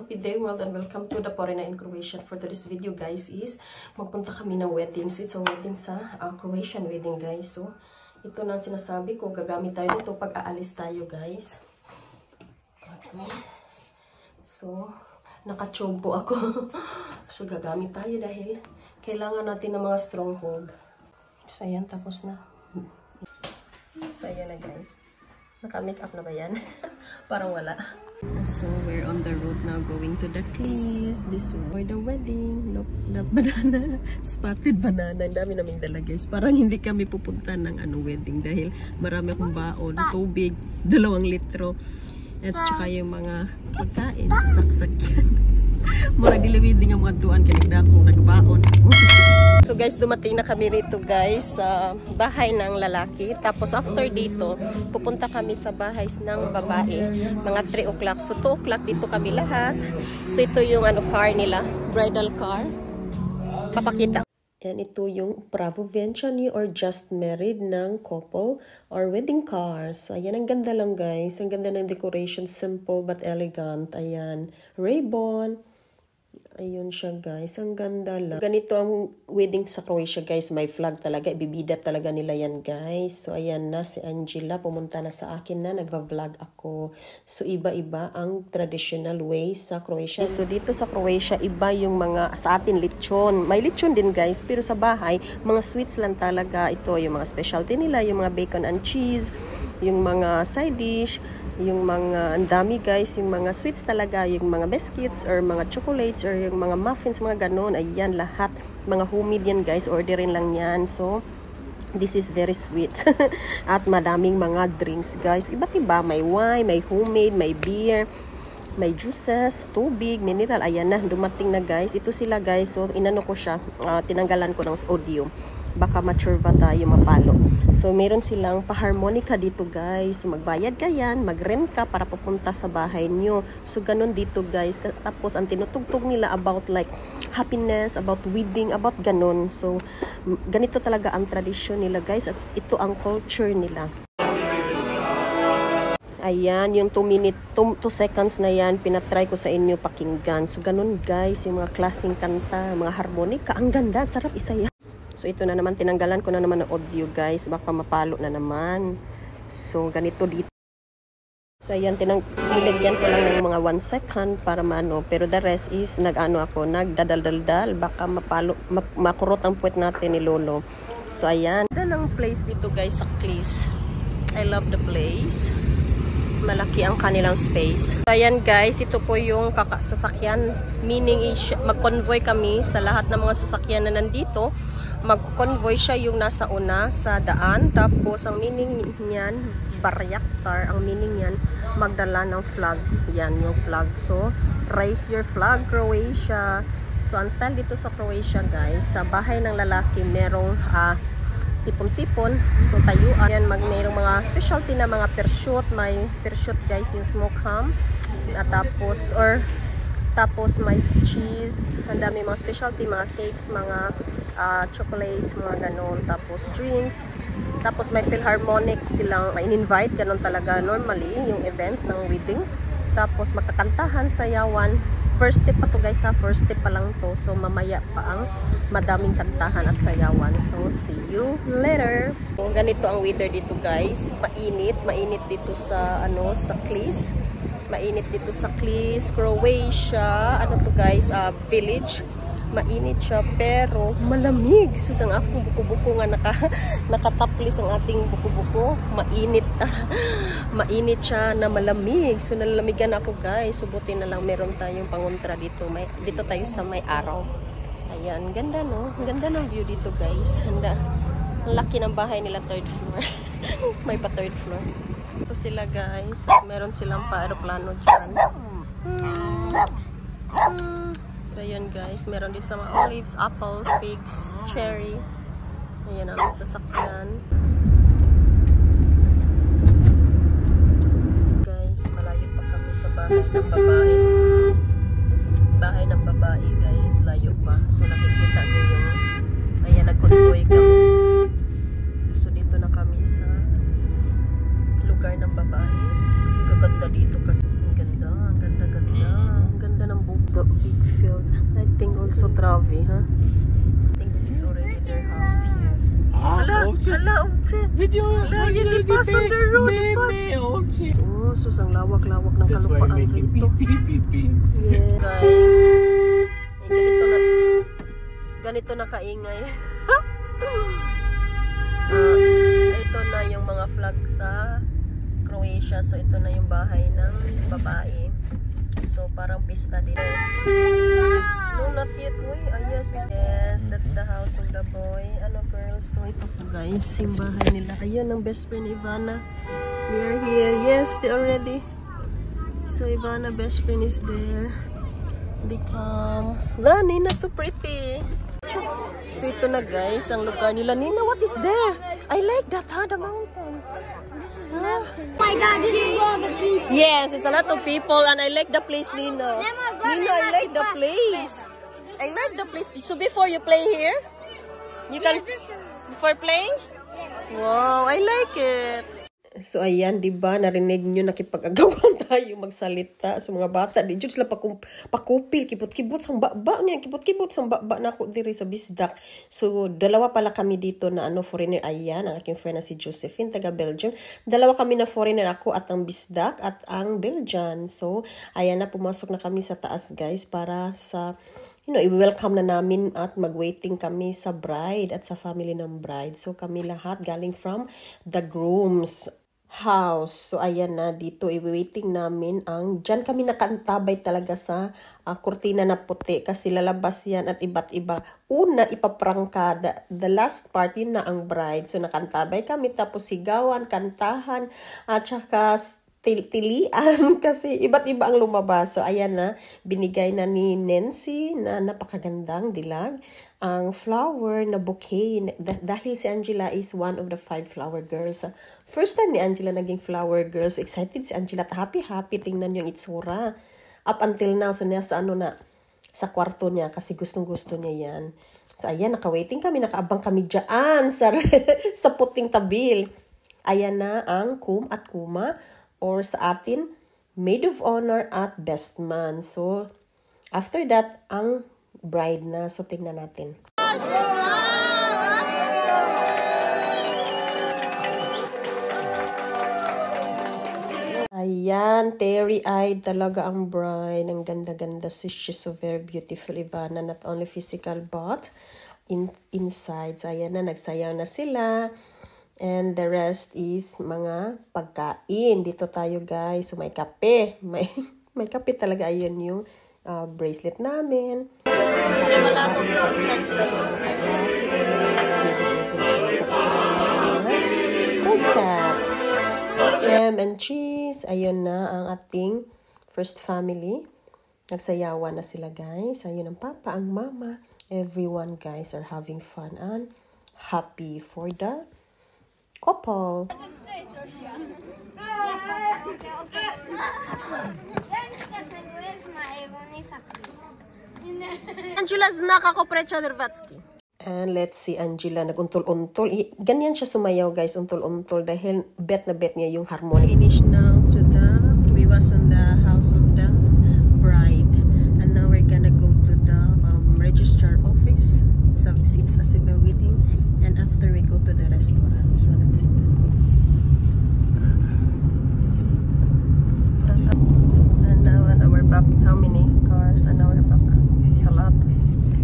good day, world, and welcome to the Foreigner in Croatia. For today's video, guys, is magpunta kami ng wedding. So, it's a wedding sa Croatian wedding, guys. So, ito na sinasabi ko, gagamit tayo dito pag aalis tayo, guys. Okay. So, nakachompo ako. So, gagamit tayo dahil kailangan natin ng mga stronghold. So, ayan, tapos na. So, ayan na, guys. Naka-make up na ba yan? Parang wala. So, we're on the road now going to the Cleese. This one. For the wedding. Look, the banana. Spotted banana. Ang dami naming dala, guys. Parang hindi kami pupunta ng wedding dahil marami akong baon. Tubig, 2 litro. At saka yung mga pagkain. Sasaksak yan. Mga dilawiding ang mga tuan. Kaya akong nagbaon. So guys, dumating na kami rito guys sa bahay ng lalaki. Tapos after dito, pupunta kami sa bahay ng babae. Mga 3 o'clock. So 2 o'clock dito kami lahat. So ito yung car nila. Bridal car. Papakita. And ito yung Pravovenciani or just married ng couple or wedding cars. Ayan, ang ganda lang guys. Ang ganda ng decoration. Simple but elegant. Ayan. Ribbon. Ayun siya guys, ang ganda lang. Ganito ang wedding sa Croatia guys, may flag talaga, ibibida talaga nila yan guys. So ayan na, si Angela, pumunta na sa akin na, nagva-vlog ako. So iba-iba ang traditional ways sa Croatia. So dito sa Croatia, iba yung mga, sa atin lechon. May lechon din guys, pero sa bahay, mga sweets lang talaga. Ito yung mga specialty nila, yung mga bacon and cheese, yung mga side dish, yung mga andami guys, yung mga sweets talaga, yung mga biscuits or mga chocolates or yung mga muffins, mga ganon. Ayan, lahat. Mga homemade yan guys, orderin lang yan. So, this is very sweet. At madaming mga drinks guys. Iba't iba, may wine, may homemade, may beer, may juices, tubig, mineral. Ayan na, dumating na guys. Ito sila guys. So, inano ko siya, tinanggalan ko ng audio. Baka machurva tayo, mapalo. So, meron silang pa-harmonica dito, guys. So, magbayad ka yan, mag-rent ka para pupunta sa bahay nyo. So, ganun dito, guys. Tapos, ang tinutugtog nila about like happiness, about wedding, about ganun. So, ganito talaga ang tradisyon nila, guys. At ito ang culture nila. Ayan, yung 2 seconds na yan, pinatry ko sa inyo pakinggan. So, ganun guys, yung mga klaseng kanta, mga harmonica, ang ganda, sarap isayaw. So, ito na naman, tinanggalan ko na naman ng audio guys, baka mapalo na naman. So, ganito dito. So, ayan, nilagyan ko lang ng mga 1 second para maano, pero the rest is, nagdadaldal, baka makurot ang puwet natin ni Lolo. So, ayan. Ganda ng place dito guys sa Cleese. I love the place. Malaki ang kanilang space. So, ayan guys, ito po yung sasakyan. Meaning is, mag-convoy kami sa lahat ng mga sasakyan na nandito. Mag-convoy siya yung nasa una sa daan. Tapos, ang meaning niyan, baryaktar. Ang meaning niyan, magdala ng flag. Yan yung flag. So, raise your flag, Croatia. So, ang style dito sa Croatia guys, sa bahay ng lalaki, merong tipon-tipon. So, tayo. Ayan, mayroong mga specialty na mga pershoot. May pershoot guys, yung smoke ham. At tapos may cheese. Ang dami mga specialty, mga cakes, mga chocolates, mga ganon. Tapos drinks. Tapos may philharmonic silang in-invite. Ganon talaga normally yung events ng wedding. Tapos magkakantahan, sayawan. First step pa to guys ha, first step pa lang to. So mamaya pa ang madaming kantahan at sayawan. So see you later. So, ganito ang weather dito guys. Mainit dito sa sa Cleese. Mainit dito sa Cleese, Croatia. Ano to guys, village. Mainit siya pero malamig. Sus, ang akong buko-buko nga nakataplis ang ating buko-buko. Mainit siya na malamig. So nalalamigan ako guys. Subutin na lang meron tayong pangontra dito. Dito tayo sa may araw. Ayan, ganda no? Ang ganda ng view dito guys. Ang laki ng bahay nila, 3rd floor. May pa 3rd floor. So sila guys, meron silang pa-aeroplano dyan. So, ayan guys, meron din sa mga olives, apple, figs, cherry. Ayan ang sasakyan. Guys, malayo pa kami sa bahay ng babae. Bahay ng babae guys, layo pa. So, nakikita nyo yung, ayan, nag-convoy kami. So, dito na kami sa lugar ng babae. Ang gaganda dito kasi. Ang ganda, ang ganda. Ang ganda ng Travi, huh? I think this is already their house here. Hala, Obse. Video. Hala, you pass on the road. Oh, sus, ang lawak-lawak ng kalupaan dito. Yes, guys. Ganito na kaingay. Ito na yung mga flag sa Croatia. So, ito na yung bahay ng babae. So, parang pista din. No, not yet. Uy, yes, that's the house of the boy. Ano, girls? So, ito po, guys, yung bahay nila. Ayun, ang best friend, Ivana. We are here. Yes, they already. So, Ivana, best friend is there. They come. La, Nina, so pretty. So, ito na, guys, ang lugar nila. Nina, what is there? I like that, huh? The mountain. Oh my god, this is all the people. Yes, it's a lot of people and I like the place, Nina. Nina, I like the place. I like the place. So before you play here, you can, before playing? Wow, I like it. So ayan, diba, narinig nyo, nakipag-agawan tayo magsalita sa mga bata. Di dyan sila pakupil, kibot-kibot sang baba niya, kibot-kibot sang baba na ako diri sa bisdak. So dalawa pala kami dito na foreigner. Ayan, ang aking friend na si Josephine, taga Belgium. Dalawa kami na foreigner, ako at ang bisdak at ang Belgian. So ayan na, pumasok na kami sa taas, guys, para sa i-welcome na namin at mag-waiting kami sa bride at sa family ng bride. So, kami lahat galing from the groom's house. So, ayan na, dito i-waiting namin dyan kami nakaantabay talaga sa kurtina na puti kasi lalabas yan at iba't iba. Una, ipaprangka. The last part, yun na ang bride. So, nakaantabay kami, tapos sigawan, kantahan, at saka tilian kasi iba't iba ang lumabas. So, ayan na, binigay na ni Nancy na napakagandang dilag ang flower na bouquet. Dahil si Angela is one of the 5 flower girls. First time ni Angela naging flower girl. So, excited si Angela at happy. Tingnan yung itsura. Up until now, so nasa sa kwarto niya kasi gustong-gusto niya yan. So, ayan, naka-waiting kami, nakaabang kami dyan sa puting tabil. Ayan na ang kum at kuma, or sa atin, maid of honor at best man. So, after that, ang bride na. So, tingnan natin. Ayan, teary-eyed talaga ang bride. Ang ganda-ganda. She's so very beautiful, Ivana. Not only physical, but inside. So, ayan na, nagsayaw na sila. And the rest is mga pagkain. Dito tayo, guys. So, may kape. May kape talaga. Ayun yung bracelet namin. Good cats. Ham and cheese. Ayun na ang ating first family. Nagsayawan na sila, guys. Ayun ang papa, ang mama. Everyone, guys, are having fun and happy for the couple. Angela znak ako precha Dervatski. And let's see, Angela naguntol-untol. Ganyan siya sumayaw, guys, untol-untol dahil bet na bet niya yung harmony. Finish now we was on the house of the bride. And now we're gonna go to the registrar office. It's a civil wedding. And after we go to the restaurant. So that's it. And now an hour back. How many cars? An hour back. It's a lot.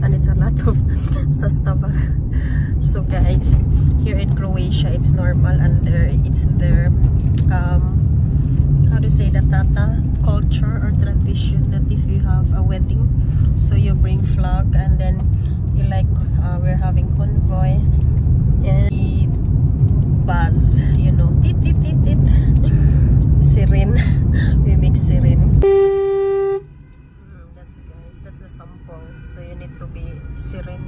And it's a lot of sastava. So guys, here in Croatia, it's normal. And it's their, how to say, the Tata culture or tradition that if you have a wedding, so you bring flag and then you we're having convoy. And buzz, tit tit tit tit, siren. We make siren. That's a sample. So you need to be siren.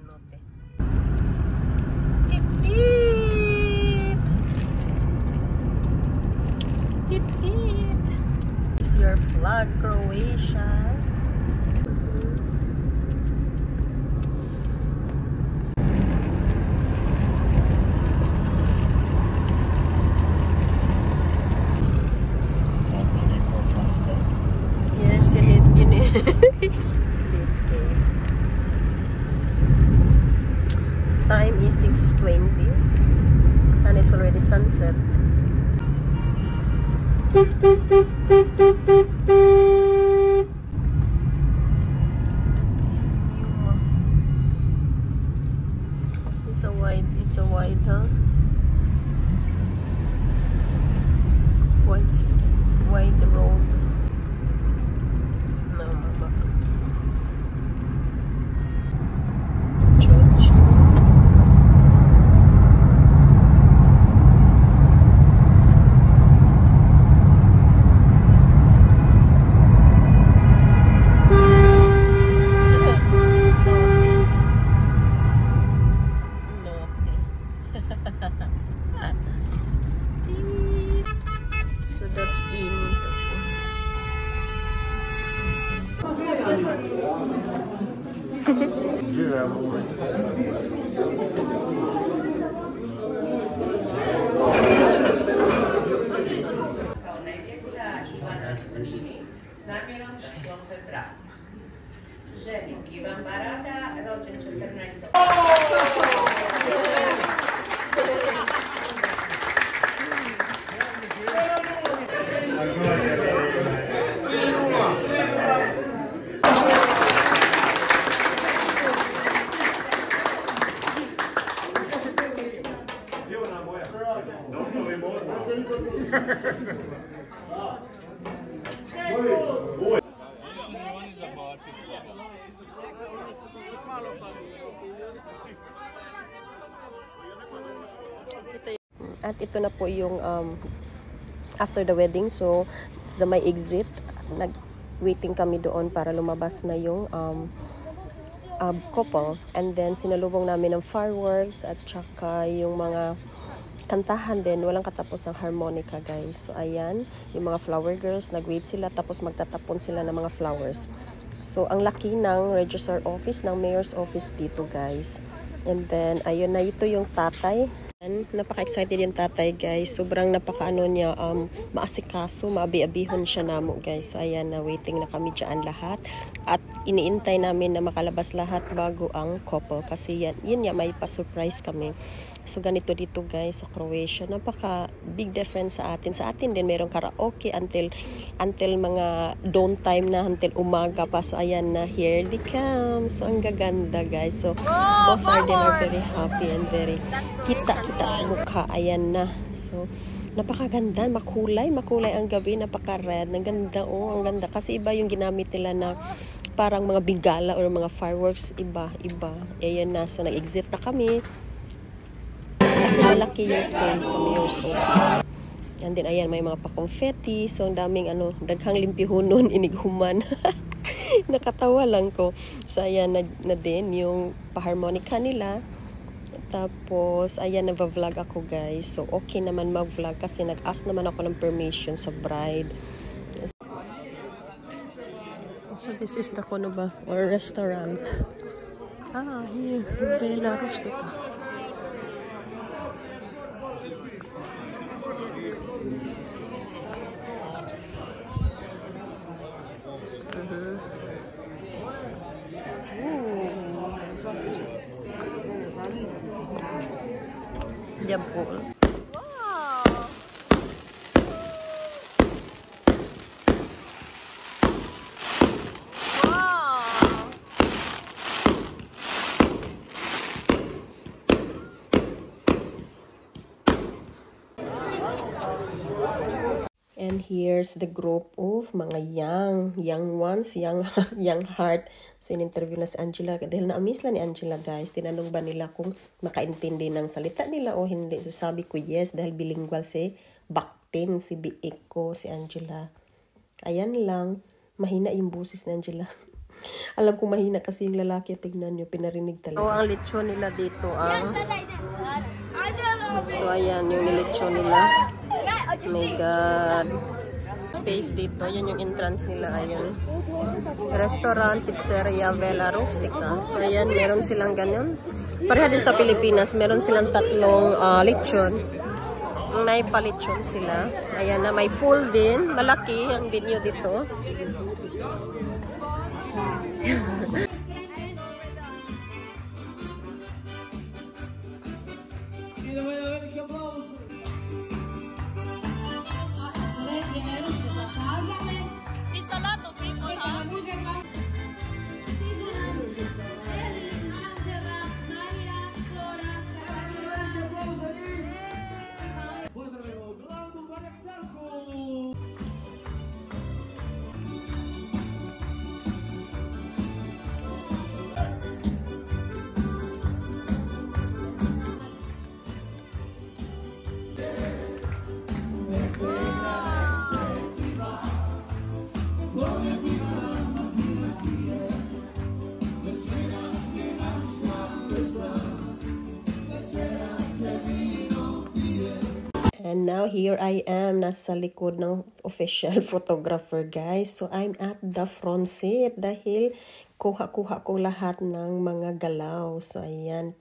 Note. Tit tit. Tit tit. Is your flag, Croatia? 6:20 and it's already sunset. It's a wide, huh? Wide road. No, mama. Church. So that's in. Z nami czcią wybrany. Żenik Iwan Barada, rodzin 14. At ito na po yung after the wedding. So sa may exit, nag-waiting kami doon para lumabas na yung couple. And then sinalubong namin ng fireworks at saka yung mga kantahan din. Walang katapos ng harmonica, guys. So ayan, yung mga flower girls, nag-wait sila tapos magtatapon sila ng mga flowers. So ang laki ng registrar office, ng mayor's office dito, guys. And then ayun na, ito yung tatay. Napaka-excited yung tatay, guys. Sobrang napaka-ano niya, maasikaso, maabi-abihon siya namo, guys. So, ayan na, waiting na kami dyan lahat. At iniintay namin na makalabas lahat bago ang couple. Kasi yun may pa-surprise kami. So, ganito dito, guys, sa Croatia. Napaka-big difference sa atin. Sa atin din, mayroong karaoke until mga dawn time na, until umaga pa. So, ayan na, here they come. So, ang gaganda, guys. So, both are very happy and very kita sa mukha. Ayan na. So, napakaganda, makulay ang gabi, napaka-red. Ang ganda, ang ganda. Kasi iba yung ginamit nila na parang mga bigala or mga fireworks, iba. Ayan na. So, nag-exit na kami. Kasi malaki yung space sa mayor's office. And then, ayan, may mga pa-confetti. So, ang daming, daghang limpihunon, inighuman. Nakatawa lang ko. So, ayan na din yung pa-harmonica nila. Tapos, ayan, nag-vlog ako, guys. So, okay naman mag-vlog kasi nag-ask naman ako ng permission sa bride. So, this is the ba? Or restaurant. Here. Vela Rustica. Jabul. Wow. And here's the group of mga young ones, young heart. So, in-interview na si Angela. Dahil na-amiss lang ni Angela, guys. Tinanong ba nila kung makaintindi ng salita nila o hindi. So, sabi ko yes, dahil bilingual si Baktin, si Biiko, si Angela. Ayan lang. Mahina yung busis ni Angela. Alam ko mahina kasi yung lalaki. Tignan nyo, pinarinig talaga. So, ang lechon nila dito, So, ayan, yung nilechon nila. Oh my God. Space dito. Yan yung entrance nila. Ayan. Restaurant, pizzeria, Vela Rustica. So, ayan. Meron silang ganyan. Pareha din sa Pilipinas. Meron silang tatlong lechon. May palechon sila. Ayan na. May pool din. Malaki ang venue dito. It's a lot of people, huh? And now here I am, nasa likod ng official photographer, guys. So I'm at the front seat dahil kuha-kuha ko lahat ng mga galaw. So ayan,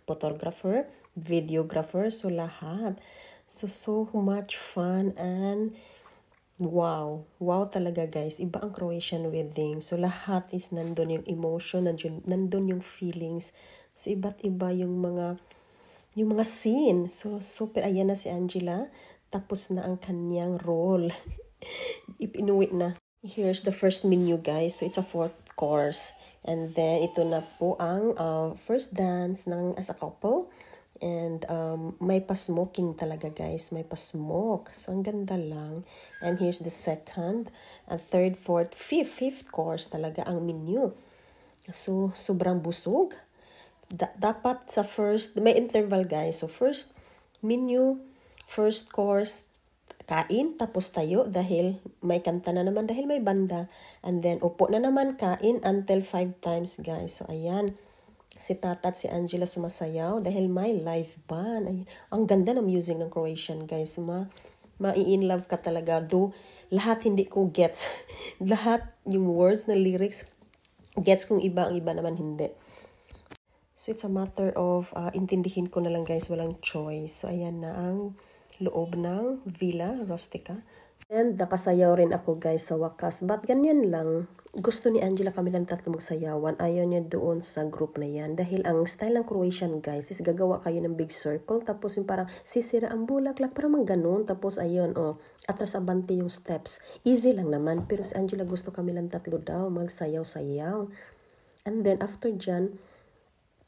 photographer, videographer, so lahat. So much fun and wow. Wow talaga, guys. Iba ang Croatian wedding. So lahat is nandun yung emotion, nandun yung feelings. So iba't iba yung mga scene. So, super, ayan na si Angela. Tapos na ang kanyang role. Ipinuwi na. Here's the first menu, guys. So, it's a 4th course. And then, ito na po ang first dance ng as a couple. And may pa-smoking talaga, guys. May pa-smoke. So, ang ganda lang. And here's the second, and third, fourth, fifth course talaga ang menu. So, sobrang busog. Dapat sa first, may interval, guys. So, first menu, first course, kain, tapos tayo dahil may kanta na naman, dahil may banda. And then, upo na naman, kain until 5 times, guys. So, ayan. Si Tata at si Angela sumasayaw dahil may live band. Ay, ang ganda ng music ng Croatian, guys. Ma-in love ka talaga. Though, lahat hindi ko gets. Lahat yung words na lyrics, gets kung iba, ang iba naman hindi. So, it's a matter of intindihin ko na lang, guys, walang choice. So, ayan na ang loob ng Villa Rustica. And nakasayaw rin ako, guys, sa wakas. But ganyan lang. Gusto ni Angela kami lang tatlo magsayawan. Ayaw niya doon sa group na yan. Dahil ang style ng Croatian, guys, is gagawa kayo ng big circle. Tapos yung parang sisira ang bulaklak. Parang mga ganun. Tapos ayun, atras abante yung steps. Easy lang naman. Pero si Angela gusto kami lang tatlo daw magsayaw-sayaw. And then after dyan,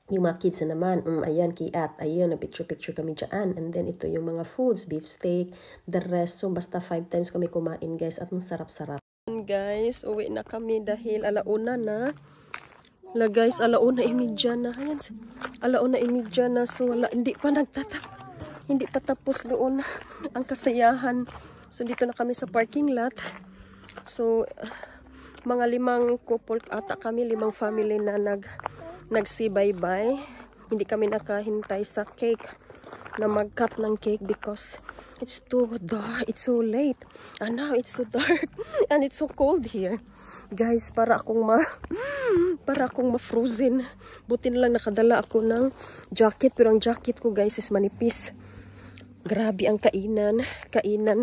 yung mga kids na naman, ayan, kiat, ayun, na-picture kami dyan. And then, ito yung mga foods, beef steak, the rest. So, basta 5 times kami kumain, guys, at ang sarap-sarap. Guys, uwi na kami dahil alauna na. Guys, alauna imidya na. Ayan, alauna imidya na. So, hindi pa tapos doon ang kasayahan. So, dito na kami sa parking lot. So, mga 5 couple ata kami, 5 family na nag-say bye-bye. Hindi kami nakahintay sa cake na mag-cut ng cake because it's too dark, it's so late. And now it's so dark and it's so cold here. Guys, para akong ma-frozen. Buti na lang nakadala ako ng jacket, pero ang jacket ko, guys, is manipis. Grabe ang kainan,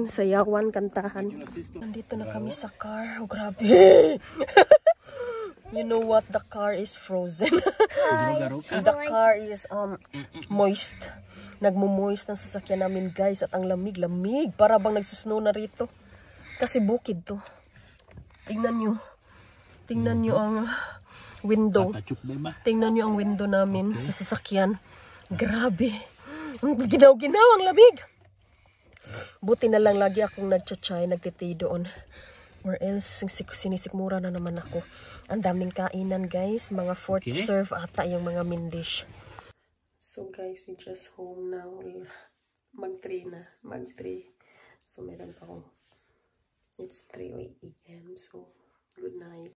sayawan, kantahan. Nandito na kami sa car. Oh, grabe. You know what? The car is frozen. The car is moist. Nagmo-moist ang sasakyan namin, guys. At ang lamig-lamig. Para bang nagsusnow na rito. Kasi bukid to. Tingnan nyo ang window. Tingnan nyo ang window namin sa sasakyan. Grabe. Ginaw-ginaw ang lamig. Buti na lang lagi akong nagtsatchay, nagtitay doon. Or else, sinisikmura na naman ako. Ang daming kainan, guys. Mga 4th serve ata yung mga main dish. So, guys, we just home now. Mag-3 na. Mag-3. So, meron pa akong... It's 3 a.m. So, good night.